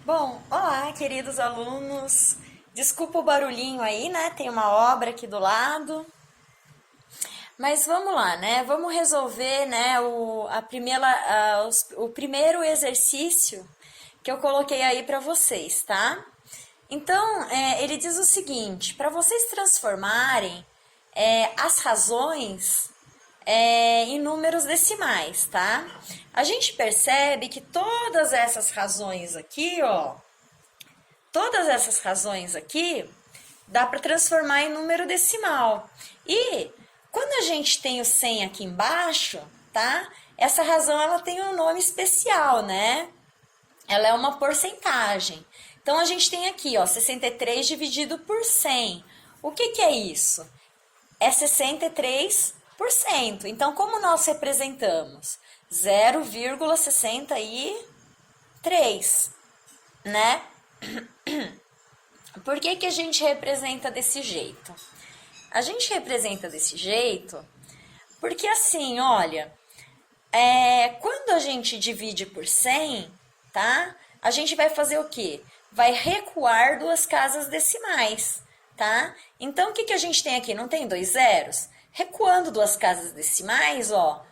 Bom, olá, queridos alunos. Desculpa o barulhinho aí, né? Tem uma obra aqui do lado. Mas vamos lá, né? Vamos resolver, né, o primeiro exercício que eu coloquei aí para vocês, tá? Então, ele diz o seguinte: para vocês transformarem as razões em números decimais, tá? A gente percebe que todas essas razões aqui, ó, todas essas razões aqui, dá para transformar em número decimal. E quando a gente tem o 100 aqui embaixo, tá? Essa razão ela tem um nome especial, né? Ela é uma porcentagem. Então a gente tem aqui, ó, 63 dividido por 100. O que é isso? É 63%. Então como nós representamos? 0,63, né? Por que a gente representa desse jeito? A gente representa desse jeito porque assim, olha, quando a gente divide por 100, tá? A gente vai fazer o quê? Vai recuar duas casas decimais, tá? Então, o que a gente tem aqui? Não tem dois zeros? Recuando duas casas decimais, ó,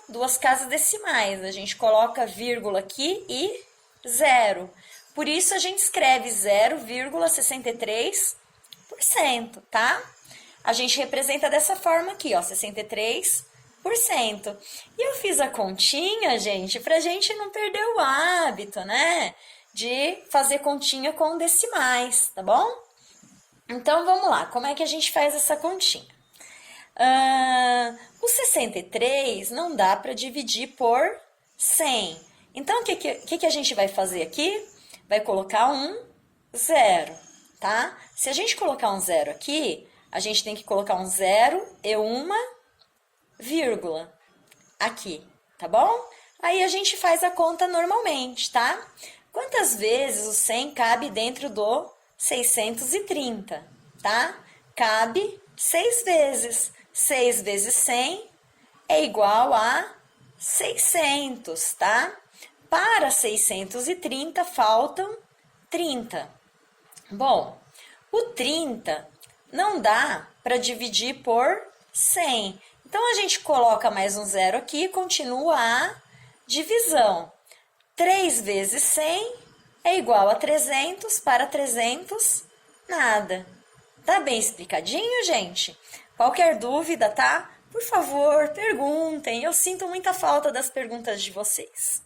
duas casas decimais. A gente coloca vírgula aqui e zero. Por isso, a gente escreve 0,63%, tá? A gente representa dessa forma aqui, ó, 63%. E eu fiz a continha, gente, pra gente não perder o hábito, né? De fazer continha com decimais, tá bom? Então, vamos lá. Como é que a gente faz essa continha? O 63 não dá para dividir por 100. Então, o que a gente vai fazer aqui? Vai colocar um zero, tá? Se a gente colocar um zero aqui, a gente tem que colocar um zero e uma vírgula aqui, tá bom? Aí a gente faz a conta normalmente, tá? Quantas vezes o 100 cabe dentro do 630, tá? Cabe 6 vezes. 6 vezes 100 é igual a 600, tá? Para 630 faltam 30. Bom, o 30 não dá para dividir por 100. Então, a gente coloca mais um zero aqui e continua a divisão. 3 vezes 100 é igual a 300, para 300, nada. Tá bem explicadinho, gente? Qualquer dúvida, tá? Por favor, perguntem. Eu sinto muita falta das perguntas de vocês,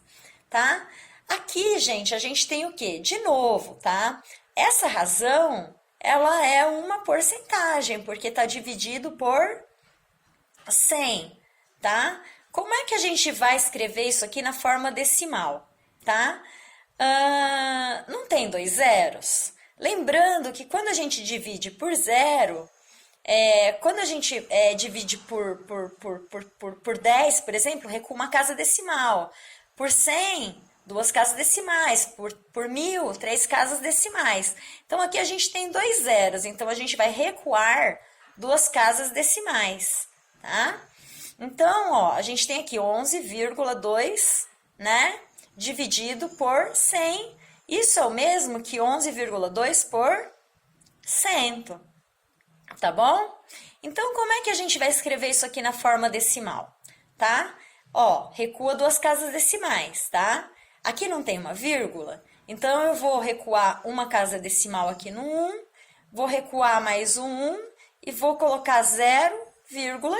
tá? Aqui, gente, a gente tem o quê? De novo, tá? Essa razão, ela é uma porcentagem, porque está dividido por 100, tá? Como é que a gente vai escrever isso aqui na forma decimal, tá? Não tem dois zeros? Lembrando que quando a gente divide por zero, quando a gente divide por 10, por exemplo, recua uma casa decimal. Por 100, duas casas decimais. Por 1000, três casas decimais. Então, aqui a gente tem dois zeros. Então, a gente vai recuar duas casas decimais, tá? Então, ó, a gente tem aqui 11,2, né? Dividido por 100. Isso é o mesmo que 11,2 por 100. Tá bom? Então, como é que a gente vai escrever isso aqui na forma decimal, tá? Ó, recua duas casas decimais, tá? Aqui não tem uma vírgula, então eu vou recuar uma casa decimal aqui no 1, vou recuar mais um 1 e vou colocar 0,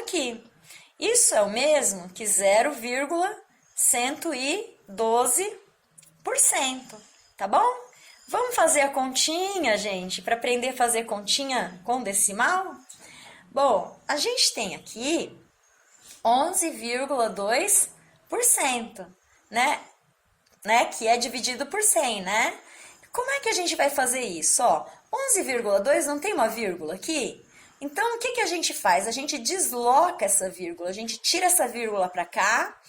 aqui. Isso é o mesmo que 0,112%, tá bom? Vamos fazer a continha, gente, para aprender a fazer continha com decimal? Bom, a gente tem aqui 11,2%, né? Que é dividido por 100, né? Como é que a gente vai fazer isso? Ó, 11,2 não tem uma vírgula aqui? Então, o que a gente faz? A gente desloca essa vírgula, a gente tira essa vírgula para cá,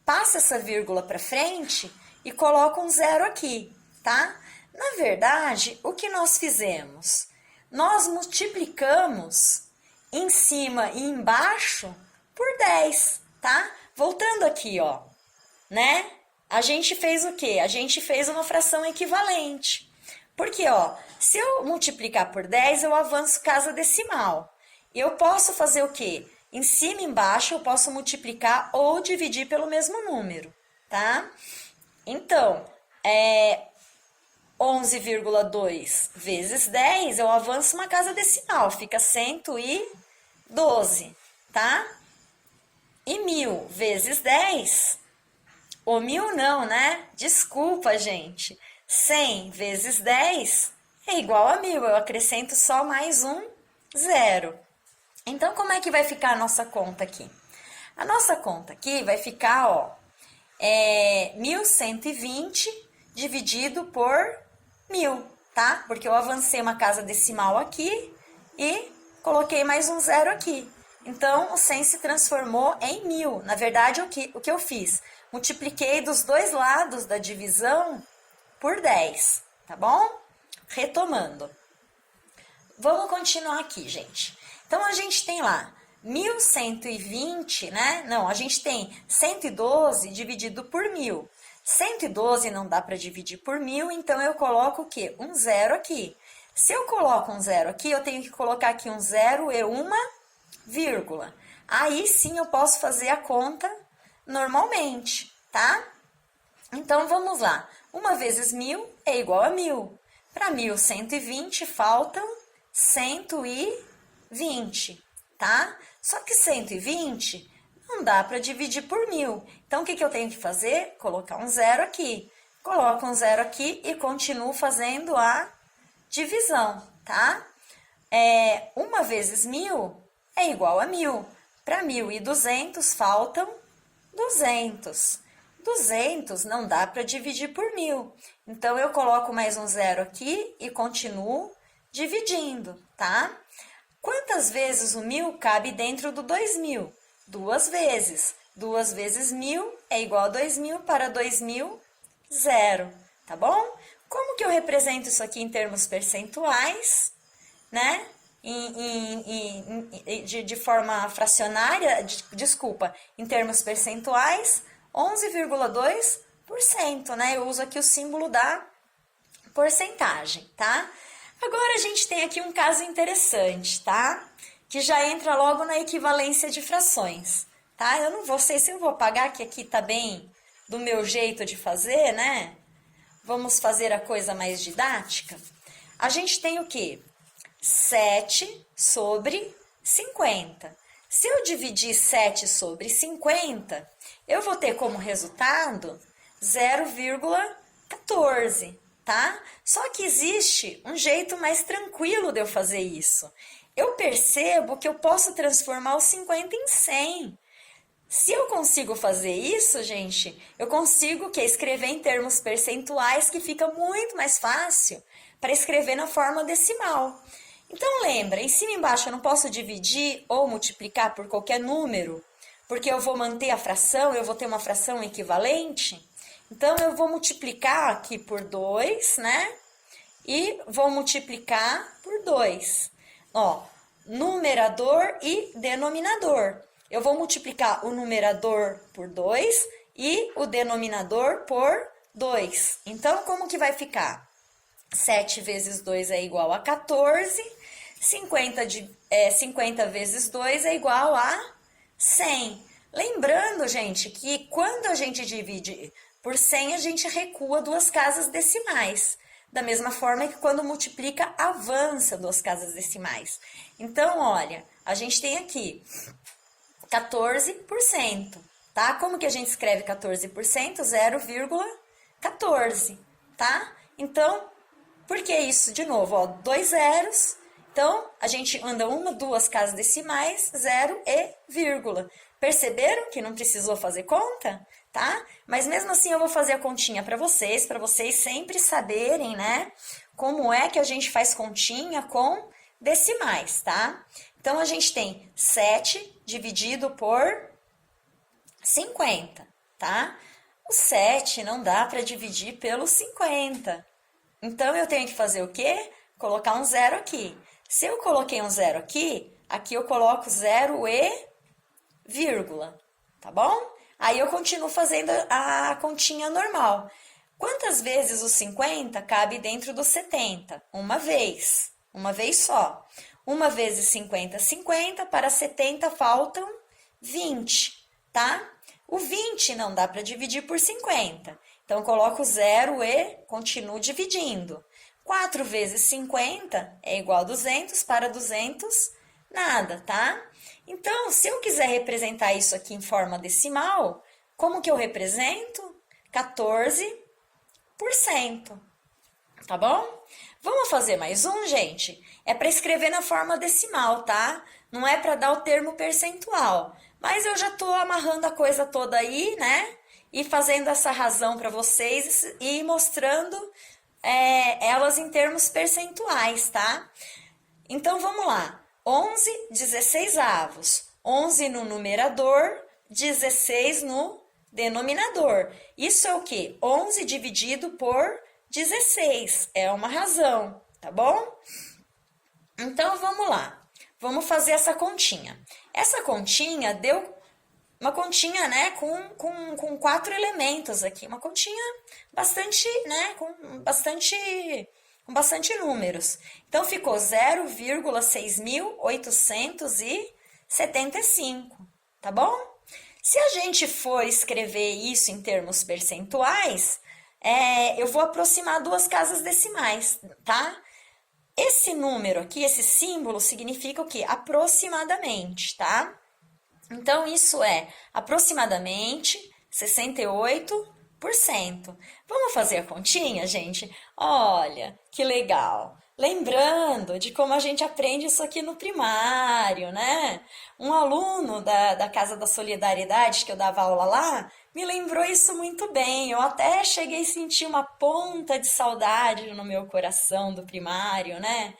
passa essa vírgula para frente e coloca um zero aqui, tá? Na verdade, o que nós fizemos? Nós multiplicamos em cima e embaixo por 10, tá? Voltando aqui, ó, né? a gente fez o quê? A gente fez uma fração equivalente. Porque, ó, se eu multiplicar por 10, eu avanço casa decimal. E eu posso fazer o quê? Em cima e embaixo eu posso multiplicar ou dividir pelo mesmo número, tá? Então, 11,2 vezes 10, eu avanço uma casa decimal, fica 112, tá? E 1.000 vezes 10, ou 1.000 não, né? Desculpa, gente. 100 vezes 10 é igual a 1.000, eu acrescento só mais um zero. Então, como é que vai ficar a nossa conta aqui? A nossa conta aqui vai ficar, ó, 1.120 dividido por 1.000, tá? Porque eu avancei uma casa decimal aqui e coloquei mais um zero aqui. Então, o 100 se transformou em 1.000. Na verdade, o que eu fiz? Multipliquei dos dois lados da divisão por 10, tá bom? Retomando. Vamos continuar aqui, gente. Então, a gente tem lá 1.120, né? Não, a gente tem 112 dividido por 1.000. 112 não dá para dividir por 1.000, então eu coloco o quê? Um zero aqui. Se eu coloco um zero aqui, eu tenho que colocar aqui um zero e uma vírgula. Aí sim eu posso fazer a conta normalmente, tá? Então, vamos lá. 1 vezes 1.000 é igual a 1.000. Para 1.120 faltam 120, tá? Só que 120 não dá para dividir por 1.000. Então, o que eu tenho que fazer? Colocar um zero aqui. Coloco um zero aqui e continuo fazendo a divisão, tá? 1 vezes 1.000 é igual a 1.000. Para 1.200 faltam 200. 200 não dá para dividir por 1.000. Então, eu coloco mais um zero aqui e continuo dividindo, tá? Quantas vezes o 1.000 cabe dentro do 2.000? 2 vezes. 2 vezes 1.000 é igual a 2.000. Para 2.000, 0, tá bom? Como que eu represento isso aqui em termos percentuais, né? De forma fracionária, desculpa, em termos percentuais, 11,2%, né? Eu uso aqui o símbolo da porcentagem, tá? Agora, a gente tem aqui um caso interessante, tá? Que já entra logo na equivalência de frações, tá? Eu não sei se eu vou apagar, que aqui tá bem do meu jeito de fazer, né? Vamos fazer a coisa mais didática. A gente tem o quê? 7 sobre 50. Se eu dividir 7 sobre 50, eu vou ter como resultado 0,14, tá? Só que existe um jeito mais tranquilo de eu fazer isso. Eu percebo que eu posso transformar o 50 em 100. Se eu consigo fazer isso, gente, eu consigo escrever em termos percentuais, que fica muito mais fácil para escrever na forma decimal. Então, lembra, em cima e embaixo eu não posso dividir ou multiplicar por qualquer número, porque eu vou manter a fração, eu vou ter uma fração equivalente. Então, eu vou multiplicar aqui por 2, né? E vou multiplicar por 2. Ó, numerador e denominador. Eu vou multiplicar o numerador por 2 e o denominador por 2. Então, como que vai ficar? 7 vezes 2 é igual a 14. 50 vezes 2 é igual a 100. Lembrando, gente, que quando a gente divide por 100, a gente recua 2 casas decimais. Da mesma forma que quando multiplica, avança 2 casas decimais. Então, olha, a gente tem aqui 14%, tá? Como que a gente escreve 14%? 0,14, tá? Então, por que isso? De novo, ó, 2 zeros. Então, a gente anda 1, 2 casas decimais, 0 e vírgula. Perceberam que não precisou fazer conta? Tá? Mas mesmo assim eu vou fazer a continha para vocês sempre saberem, né? Como é que a gente faz continha com decimais, tá? Então, a gente tem 7 dividido por 50, tá? O 7 não dá para dividir pelo 50. Então, eu tenho que fazer o quê? Colocar um zero aqui. Se eu coloquei um zero aqui, aqui eu coloco 0 e vírgula, tá bom? Aí eu continuo fazendo a continha normal. Quantas vezes o 50 cabe dentro do 70? Uma vez só. Uma vezes 50, 50, para 70 faltam 20, tá? O 20 não dá para dividir por 50, então eu coloco 0 e continuo dividindo. 4 vezes 50 é igual a 200, para 200, nada, tá? Então, se eu quiser representar isso aqui em forma decimal, como que eu represento? 14%, tá bom? Vamos fazer mais um, gente? É para escrever na forma decimal, tá? Não é para dar o termo percentual. Mas eu já tô amarrando a coisa toda aí, né? E fazendo essa razão para vocês e mostrando elas em termos percentuais, tá? Então, vamos lá. 11 16avos. 11 no numerador, 16 no denominador. Isso é o quê? 11 dividido por 16. É uma razão, tá bom? Então, vamos lá. Vamos fazer essa continha. Essa continha deu uma continha, né, com 4 elementos aqui. Uma continha bastante, né, com bastante números. Então, ficou 0,6875, tá bom? Se a gente for escrever isso em termos percentuais, eu vou aproximar 2 casas decimais, tá? Esse número aqui, esse símbolo, significa o quê? Aproximadamente, tá? Então, isso é aproximadamente 68%. Vamos fazer a continha, gente? Olha, que legal! Lembrando de como a gente aprende isso aqui no primário, né? Um aluno da Casa da Solidariedade, que eu dava aula lá, me lembrou isso muito bem. Eu até cheguei a sentir uma ponta de saudade no meu coração do primário, né?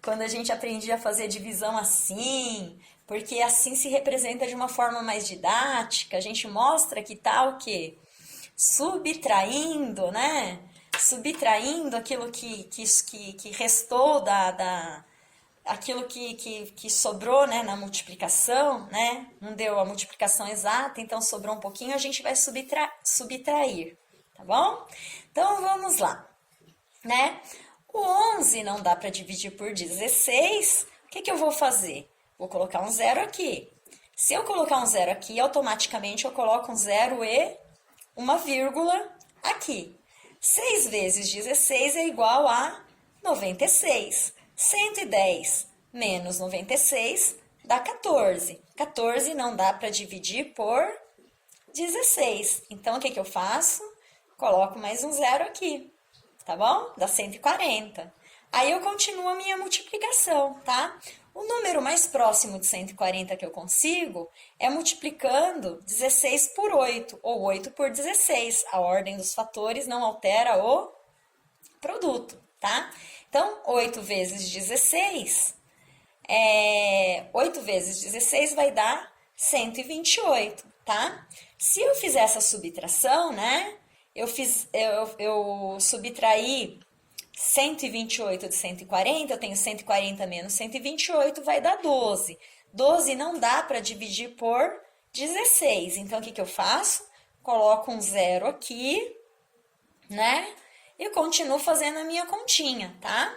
Quando a gente aprendia a fazer divisão assim, porque assim se representa de uma forma mais didática, a gente mostra que tá o quê? Subtraindo, né? Subtraindo aquilo que restou aquilo que sobrou, né, na multiplicação, né? Não deu a multiplicação exata, então sobrou um pouquinho, a gente vai subtrair, tá bom? Então, vamos lá, né? O 11 não dá para dividir por 16, o que eu vou fazer? Vou colocar um zero aqui. Se eu colocar um zero aqui, automaticamente eu coloco um zero e uma vírgula aqui. 6 vezes 16 é igual a 96. 110 menos 96 dá 14. 14 não dá para dividir por 16. Então, o que eu faço? Coloco mais um zero aqui, tá bom? Dá 140. Aí eu continuo a minha multiplicação, tá? O número mais próximo de 140 que eu consigo é multiplicando 16 por 8, ou 8 por 16. A ordem dos fatores não altera o produto, tá? Então, 8 vezes 16, 8 vezes 16 vai dar 128, tá? Se eu fizer essa subtração, né? Eu subtraí 128 de 140, eu tenho 140 menos 128, vai dar 12. 12 não dá para dividir por 16. Então, o que eu faço? Coloco um zero aqui, né? E continuo fazendo a minha continha, tá?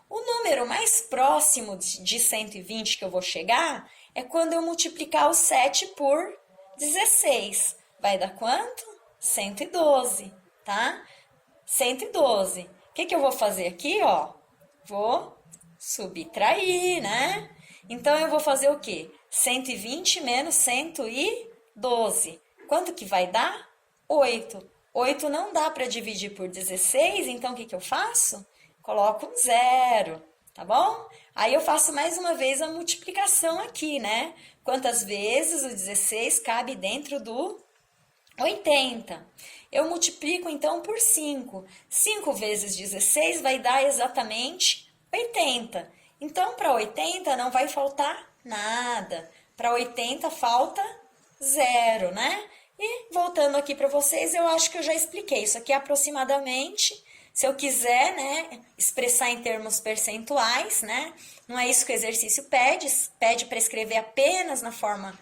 O número mais próximo de 120 que eu vou chegar é quando eu multiplicar o 7 por 16. Vai dar quanto? 112, tá? 112. O que eu vou fazer aqui, ó? Vou subtrair, né? Então, eu vou fazer o quê? 120 menos 112. Quanto que vai dar? 8. 8 não dá para dividir por 16, então o que eu faço? Coloco um zero, tá bom? Aí eu faço mais uma vez a multiplicação aqui, né? Quantas vezes o 16 cabe dentro do 80? Eu multiplico então por 5. 5 vezes 16 vai dar exatamente 80. Então, para 80 não vai faltar nada. Para 80 falta 0, né? E voltando aqui para vocês, eu acho que eu já expliquei. Isso aqui é aproximadamente, se eu quiser, né, expressar em termos percentuais, né? Não é isso que o exercício pede. Pede para escrever apenas na forma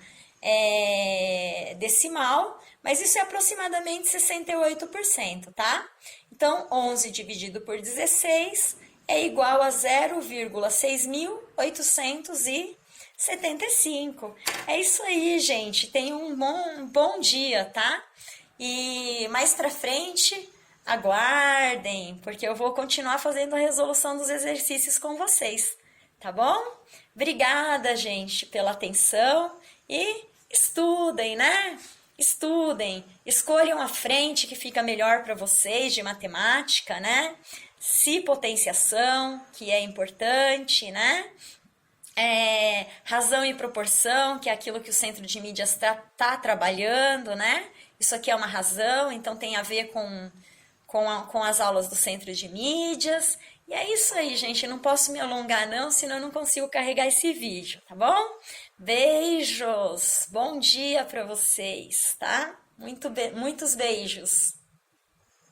decimal, mas isso é aproximadamente 68%, tá? Então, 11 dividido por 16 é igual a 0,6.875. É isso aí, gente. Tenham um bom dia, tá? E mais pra frente, aguardem, porque eu vou continuar fazendo a resolução dos exercícios com vocês, tá bom? Obrigada, gente, pela atenção e estudem, né? Estudem, escolham a frente que fica melhor para vocês de matemática, né? Se potenciação, que é importante, né? Razão e proporção, que é aquilo que o Centro de Mídias tá trabalhando, né? Isso aqui é uma razão, então tem a ver com as aulas do Centro de Mídias. E é isso aí, gente. Eu não posso me alongar não, senão eu não consigo carregar esse vídeo, tá bom? Beijos! Bom dia para vocês, tá? Muitos beijos!